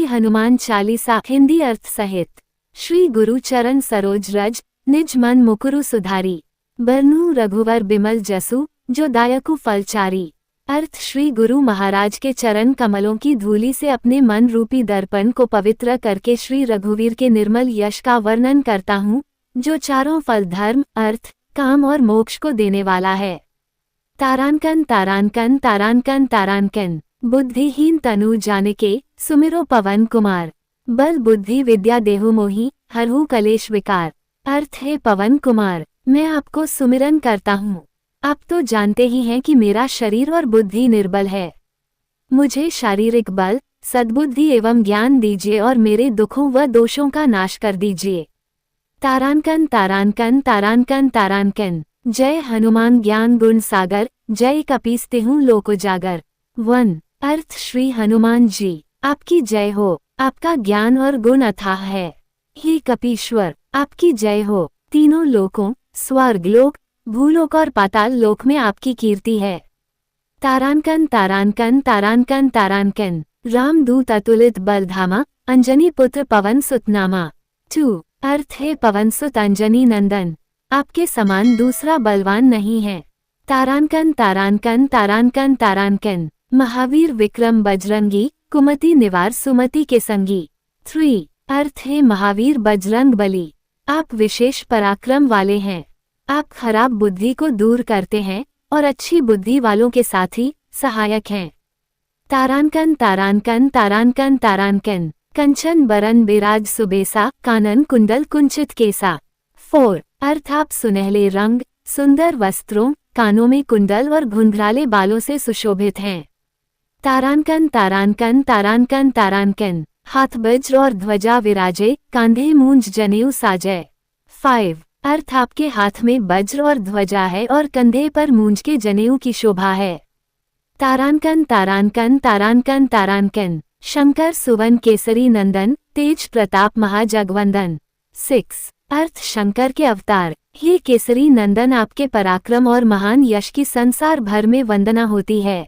हनुमान चालीसा हिंदी अर्थ सहित। श्री गुरु चरण सरोज रज, निज मन मुकुरु सुधारी। बरनू रघुवर बिमल जसु, जो दायकु फलचारी। अर्थ श्री गुरु महाराज के चरण कमलों की धूलि से अपने मन रूपी दर्पण को पवित्र करके श्री रघुवीर के निर्मल यश का वर्णन करता हूँ, जो चारों फल धर्म, अर्थ, काम और मोक्ष को देने वाला है। तारांकन तारांकन तारांकन तारांकन। बुद्धिहीन तनु जानिके, सुमिरो पवन कुमार। बल बुद्धि विद्या देहु मोहि, हरहु कलेश विकार। अर्थ है पवन कुमार, मैं आपको सुमिरन करता हूँ। आप तो जानते ही हैं कि मेरा शरीर और बुद्धि निर्बल है। मुझे शारीरिक बल, सद्बुद्धि एवं ज्ञान दीजिए और मेरे दुखों व दोषों का नाश कर दीजिए। तारांकन तारांकन तारांकन तारांकन। जय हनुमान ज्ञान गुण सागर, जय कपीसतेहु लोक उजागर। 1। अर्थ श्री हनुमान जी, आपकी जय हो, आपका ज्ञान और गुण अथाह है। हे कपीश्वर, आपकी जय हो। तीनों लोकों, स्वर्ग लोक, भूलोक और पाताल लोक में आपकी कीर्ति है। तारांकन तारांकन तारांकन तारांकन। रामदूत अतुलित बलधामा, अंजनी पुत्र पवन सुत नामा। 2। अर्थ है पवन सुत अंजनी नंदन, आपके समान दूसरा बलवान नहीं है। तारांकन तारांकन तारांकन तारांकन। महावीर विक्रम बजरंगी, कुमति निवार सुमति के संगी। 3। अर्थ है महावीर बजरंग बली, आप विशेष पराक्रम वाले हैं। आप खराब बुद्धि को दूर करते हैं और अच्छी बुद्धि वालों के साथी, सहायक हैं। तारांकन तारांकन तारांकन तारांकन। कंचन बरन बिराज सुबेसा, कानन कुंडल कुंचित केसा। 4। अर्थ आप सुनहले रंग, सुंदर वस्त्रों, कानों में कुंडल और घुंघराले बालों से सुशोभित हैं। तारांकन तारांकन तारांकन तारांकन। हाथ वज्र और ध्वजा विराजे, कांधे मूंज जनेऊ साजय। 5। अर्थ आपके हाथ में वज्र और ध्वजा है और कंधे पर मूंज के जनेऊ की शोभा है। तारांकन तारांकन तारांकन तारांकन। शंकर सुवन केसरी नंदन, तेज प्रताप महाजगवंदन। 6। अर्थ शंकर के अवतार, ये केसरी नंदन आपके पराक्रम और महान यश की संसार भर में वंदना होती है।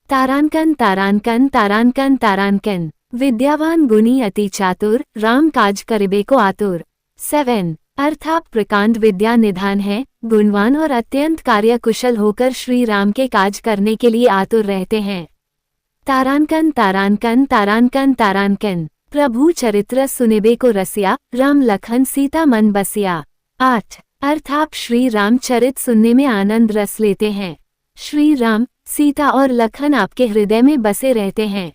तारांकन तारांकन तारांकन तारांकन। विद्यावान गुणी अति चातुर, राम काज करिबे को आतुर। 7। अर्थ आप प्रकांड विद्या निधान है, गुणवान और अत्यंत कार्यकुशल होकर श्री राम के काज करने के लिए आतुर रहते हैं। तारांकन तारांकन तारांकन तारांकन। प्रभु चरित्र सुनिबे को रसिया, राम लखन सीता मन बसिया। 8। अर्थ आप श्री राम चरित सुनने में आनंद रस लेते हैं। श्री राम, सीता और लखन आपके हृदय में बसे रहते हैं।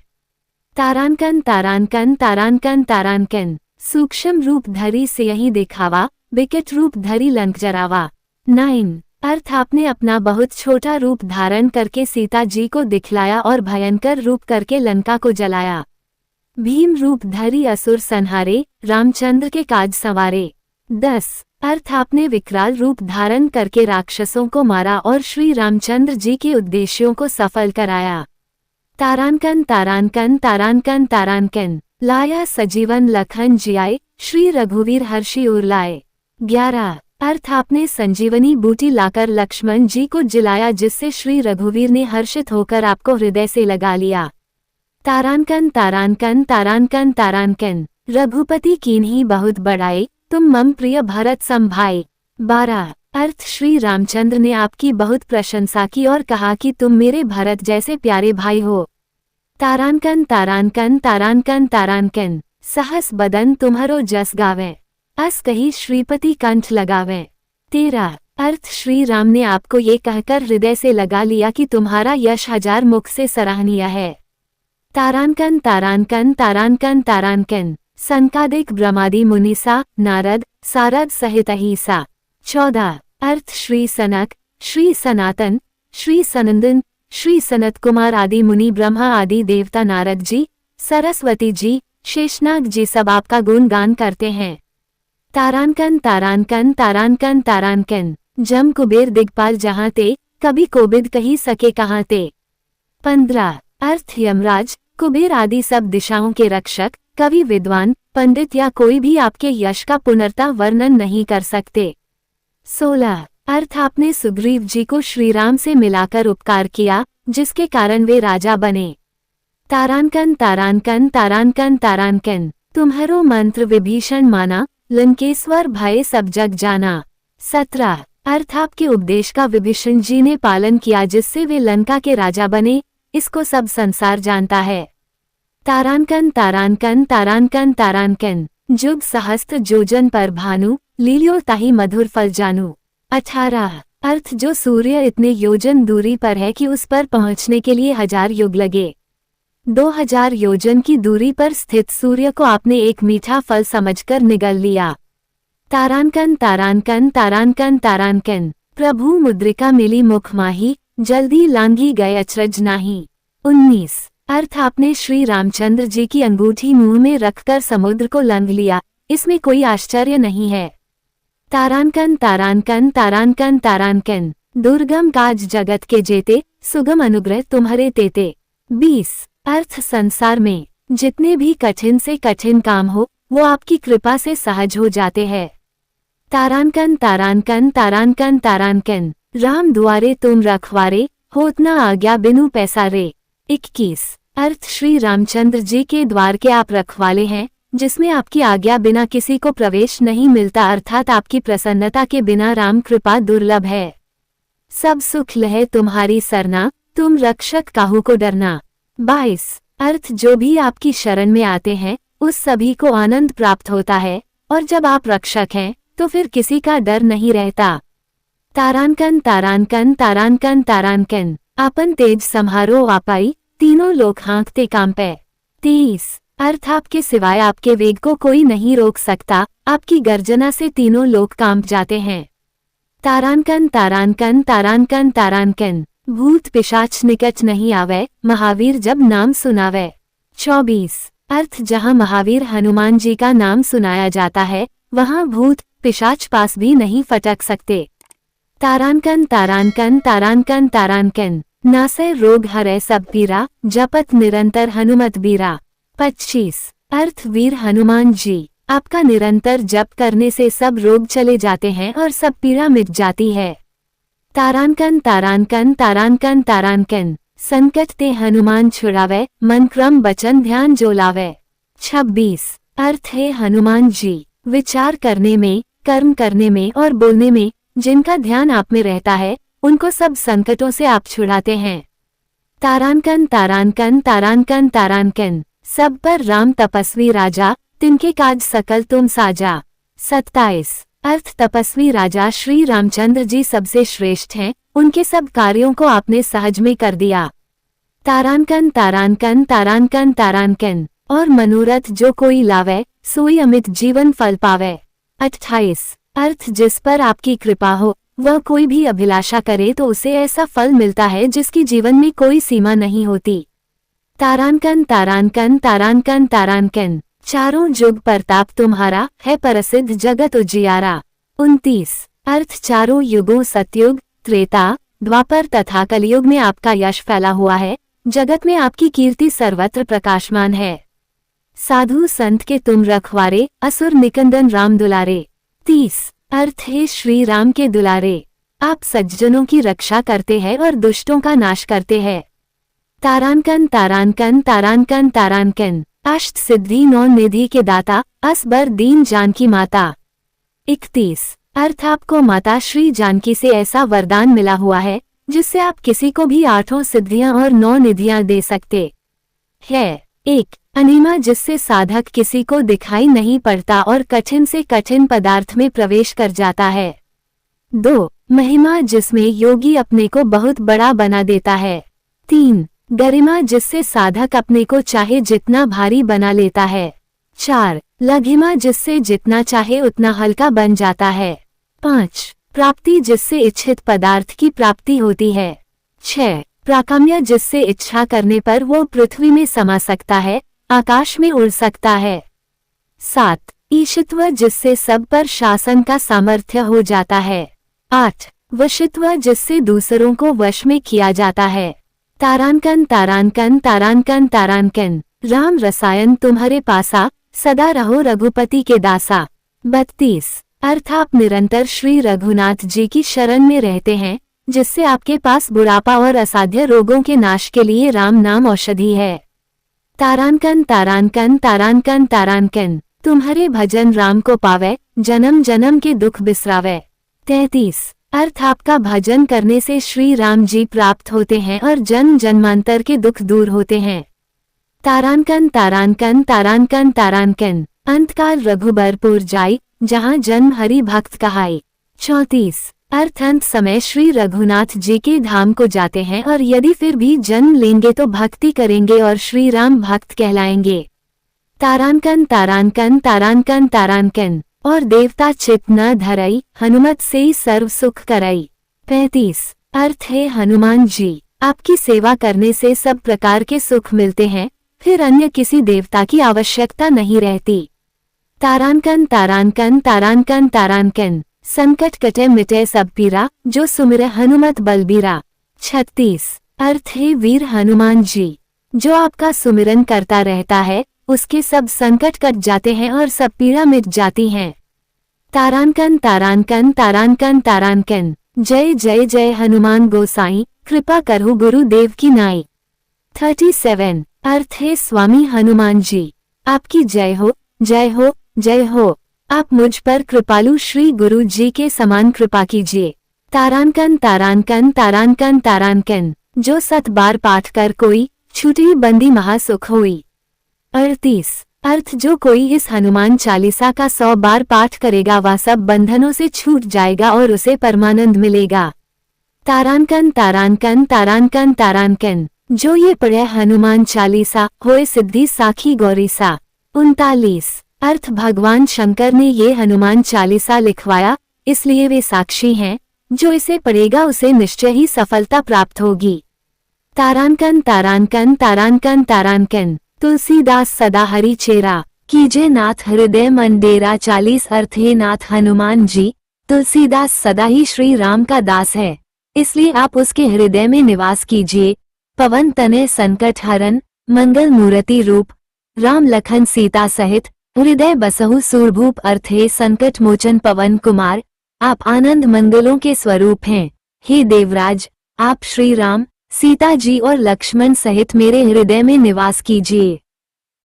तारांकन तारांकन तारांकन तारांकन। सूक्ष्म रूप धरी से यही दिखावा, विकट रूप धरी लंक जरावा। 9। अर्थ आपने अपना बहुत छोटा रूप धारण करके सीता जी को दिखलाया और भयंकर रूप करके लंका को जलाया। भीम रूप धरी असुर संहारे, रामचंद्र के काज संवारे। 10। अर्थ आपने विकराल रूप धारण करके राक्षसों को मारा और श्री रामचंद्र जी के उद्देश्यों को सफल कराया। तारांकन तारांकन तारांकन तारांकन। लाया सजीवन लखन जियाए, श्री रघुवीर हर्षि उरलाए। 11। अर्थ आपने संजीवनी बूटी लाकर लक्ष्मण जी को जिलाया, जिससे श्री रघुवीर ने हर्षित होकर आपको हृदय से लगा लिया। तारांकन तारांकन तारांकन तारांकन। रघुपति कीन्ही बहुत बढ़ाए, तुम मम प्रिय भरत संभाए। 12। अर्थ श्री रामचंद्र ने आपकी बहुत प्रशंसा की और कहा कि तुम मेरे भरत जैसे प्यारे भाई हो। तारांकन तारांकन तारांकन तारांकन। सहस बदन तुम्हारो जस गावे, अस कही श्रीपति कंठ लगावे। 13। अर्थ श्री राम ने आपको ये कहकर हृदय से लगा लिया कि तुम्हारा यश 1000 मुख से सराहनीय है। तारांकन तारांकन तारांकन तारांकन। संकादिक ब्रह्मादि मुनिसा, नारद, सारद सहित अहिसा। 14। अर्थ श्री सनक, श्री सनातन, श्री सनंदन, श्री सनत कुमार आदि मुनि, ब्रह्मा आदि देवता, नारद जी, सरस्वती जी, शेषनाग जी सब आपका गुणगान करते हैं। तारांकन तारांकन तारांकन तारांकन। जम कुबेर दिग्पाल जहाँ ते, कभी कोबिद कही सके कहाँ ते। 15। अर्थ यमराज, कुबेर आदि सब दिशाओं के रक्षक, कवि, विद्वान, पंडित या कोई भी आपके यश का पुनर्ता वर्णन नहीं कर सकते। 16। अर्थ आपने सुग्रीव जी को श्रीराम से मिलाकर उपकार किया, जिसके कारण वे राजा बने। तारांकन तारांकन तारांकन तारांकन। तुम्हारो मंत्र विभीषण माना, लंकेश्वर भय सब जग जाना। 17 अर्थ आपके उपदेश का विभीषण जी ने पालन किया जिससे वे लंका के राजा बने, इसको सब संसार जानता है। तारांकन तारांकन तारांकन तारांकन। जुग सहस्त्र जोजन पर भानु, लीलियो ताहि मधुर फल जानू। 18 अर्थ जो सूर्य इतने योजन दूरी पर है कि उस पर पहुंचने के लिए 1000 युग लगे। 2000 योजन की दूरी पर स्थित सूर्य को आपने एक मीठा फल समझकर निगल लिया। तारांकन तारांकन तारांकन तारांकन। प्रभु मुद्रिका मिली मुख माही, जल्दी लांघी गए अचरज नाही। 19 अर्थ आपने श्री रामचंद्र जी की अंगूठी मुंह में रखकर समुद्र को लंघ लिया, इसमें कोई आश्चर्य नहीं है। तारांकन तारांकन तारांकन तारांकन। दुर्गम काज जगत के जेते, सुगम अनुग्रह तुम्हारे तेते। 20 अर्थ संसार में जितने भी कठिन से कठिन काम हो वो आपकी कृपा से सहज हो जाते हैं। तारांकन तारांकन तारांकन तारांकन। राम दुआरे तुम रखवारे, होत न आज्ञा बिनु पैसारे। 21 अर्थ श्री रामचंद्र जी के द्वार के आप रखवाले हैं, जिसमें आपकी आज्ञा बिना किसी को प्रवेश नहीं मिलता, अर्थात आपकी प्रसन्नता के बिना राम कृपा दुर्लभ है। सब सुख लहे तुम्हारी सरना, तुम रक्षक काहू को डरना। 22 अर्थ जो भी आपकी शरण में आते हैं उस सभी को आनंद प्राप्त होता है, और जब आप रक्षक हैं तो फिर किसी का डर नहीं रहता। तारांकन तारांकन तारांकन तारांकन। आपन तेज सम्हारो आपाई, तीनों लोग हाँकते कांपे। 23 अर्थ आपके सिवाय आपके वेग को कोई नहीं रोक सकता, आपकी गर्जना से तीनों लोग कांप जाते हैं। तारांकन तारांकन तारांकन तारांकन। भूत पिशाच निकट नहीं आवे, महावीर जब नाम सुनावे। 24 अर्थ जहाँ महावीर हनुमान जी का नाम सुनाया जाता है वहाँ भूत पिशाच पास भी नहीं फटक सकते। तारांकन तारांकन तारांकन तारांकन। नासै रोग हरै सब पीरा, जपत निरंतर हनुमत बीरा। 25 अर्थ वीर हनुमान जी आपका निरंतर जप करने से सब रोग चले जाते हैं और सब पीड़ा मिट जाती है। तारांकन तारांकन तारांकन तारांकन। संकट ते हनुमान छुड़ावे, मन क्रम बचन ध्यान जो लावे। 26 अर्थ है हनुमान जी विचार करने में, कर्म करने में और बोलने में जिनका ध्यान आप में रहता है उनको सब संकटों से आप छुड़ाते हैं। तारांकन तारांकन तारांकन तारांकन। सब पर राम तपस्वी राजा, तिनके काज सकल तुम साजा। 27 अर्थ तपस्वी राजा श्री रामचंद्र जी सबसे श्रेष्ठ हैं, उनके सब कार्यों को आपने सहज में कर दिया। तारांकन तारांकन तारांकन तारांकन। और मनोरथ जो कोई लावे, सोई अमित जीवन फल पावे। 28 अर्थ जिस पर आपकी कृपा हो वह कोई भी अभिलाषा करे तो उसे ऐसा फल मिलता है जिसकी जीवन में कोई सीमा नहीं होती। तारांकन तारांकन तारांकन तारांकन। चारों जुग प्रताप तुम्हारा, है प्रसिद्ध जगत उजियारा। 29 अर्थ चारों युगों सतयुग, त्रेता, द्वापर तथा कलयुग में आपका यश फैला हुआ है, जगत में आपकी कीर्ति सर्वत्र प्रकाशमान है। साधु संत के तुम रखवारे, असुर निकंदन राम दुलारे। 30 अर्थ है श्री राम के दुलारे आप सज्जनों की रक्षा करते हैं और दुष्टों का नाश करते हैं। तारांकन तारांकन तारांकन तारांकन। अष्ट सिद्धि नौ निधि के दाता, असबर दीन जानकी माता। 31 अर्थ आपको माता श्री जानकी से ऐसा वरदान मिला हुआ है जिससे आप किसी को भी 8 सिद्धियां और 9 निधियां दे सकते हैं। 1 अनिमा जिससे साधक किसी को दिखाई नहीं पड़ता और कठिन से कठिन पदार्थ में प्रवेश कर जाता है। 2 महिमा जिसमें योगी अपने को बहुत बड़ा बना देता है। 3 गरिमा जिससे साधक अपने को चाहे जितना भारी बना लेता है। 4 लघिमा जिससे जितना चाहे उतना हल्का बन जाता है। 5 प्राप्ति जिससे इच्छित पदार्थ की प्राप्ति होती है। 6 प्राकाम्य जिससे इच्छा करने पर वो पृथ्वी में समा सकता है, आकाश में उड़ सकता है। 7 ईशित्व जिससे सब पर शासन का सामर्थ्य हो जाता है। 8 वशित्व जिससे दूसरों को वश में किया जाता है। तारांकन तारांकन तारांकन तारांकन। राम रसायन तुम्हारे पासा, सदा रहो रघुपति के दासा। 32 अर्थ आप निरंतर श्री रघुनाथ जी की शरण में रहते हैं, जिससे आपके पास बुढ़ापा और असाध्य रोगों के नाश के लिए राम नाम औषधि है। तारांकन तारांकन तारांकन तारांकन, तुम्हारे भजन राम को पावे, जन्म जन्म के दुख बिसरावे। 33। अर्थ आपका भजन करने से श्री राम जी प्राप्त होते हैं और जन्म जन्मांतर के दुख दूर होते हैं। तारांकन तारांकन तारांकन तारांकन, अंतकाल रघुबरपुर जाई, जहाँ जन्म हरि भक्त कहाई। 34। अर्थ अंत समय श्री रघुनाथ जी के धाम को जाते हैं और यदि फिर भी जन्म लेंगे तो भक्ति करेंगे और श्री राम भक्त कहलाएंगे। तारांकन तारांकन तारांकन तारांकन, और देवता चित न धरई, हनुमत से सर्व सुख करई। 35। अर्थ है हनुमान जी, आपकी सेवा करने से सब प्रकार के सुख मिलते हैं, फिर अन्य किसी देवता की आवश्यकता नहीं रहती। तारांकन तारांकन तारांकन तारांकन, संकट कटे मिटे सब पीरा, जो सुमिरे हनुमत बलबीरा। 36। अर्थ है वीर हनुमान जी, जो आपका सुमिरन करता रहता है उसके सब संकट कट जाते हैं और सब पीड़ा मिट जाती हैं। तारांकन तारांकन तारांकन तारांकन, जय जय जय हनुमान गोसाई, कृपा करहु गुरुदेव की नाई। 37। अर्थ है स्वामी हनुमान जी, आपकी जय हो जय हो जय हो, आप मुझ पर कृपालु श्री गुरु जी के समान कृपा कीजिए। तारांकन तारांकन तारांकन तारांकन, जो 7 बार पाठ कर कोई, छूटी बंदी महासुख हुई। 38। अर्थ जो कोई इस हनुमान चालीसा का 100 बार पाठ करेगा वह सब बंधनों से छूट जाएगा और उसे परमानंद मिलेगा। तारांकन तारांकन तारांकन तारांकन, जो ये पढ़े हनुमान चालीसा, होए सिद्धि साखी गौरीसा। 39। अर्थ भगवान शंकर ने ये हनुमान चालीसा लिखवाया, इसलिए वे साक्षी हैं, जो इसे पढ़ेगा उसे निश्चय ही सफलता प्राप्त होगी। तारांकन तारांकन तारांकन तारांकन, तुलसीदास सदा हरि चेरा, कीजे नाथ हृदय मन डेरा। 40। अर्थ है नाथ हनुमान जी, तुलसीदास सदा ही श्री राम का दास है, इसलिए आप उसके हृदय में निवास कीजिए। पवन तनय संकट हरन, मंगल मूर्ति रूप, राम लखन सीता सहित, हृदय बसहु सूरभूप। अर्थ है संकट मोचन पवन कुमार, आप आनंद मंगलों के स्वरूप हैं। हे देवराज, आप श्री राम, सीता जी और लक्ष्मण सहित मेरे हृदय में निवास कीजिए।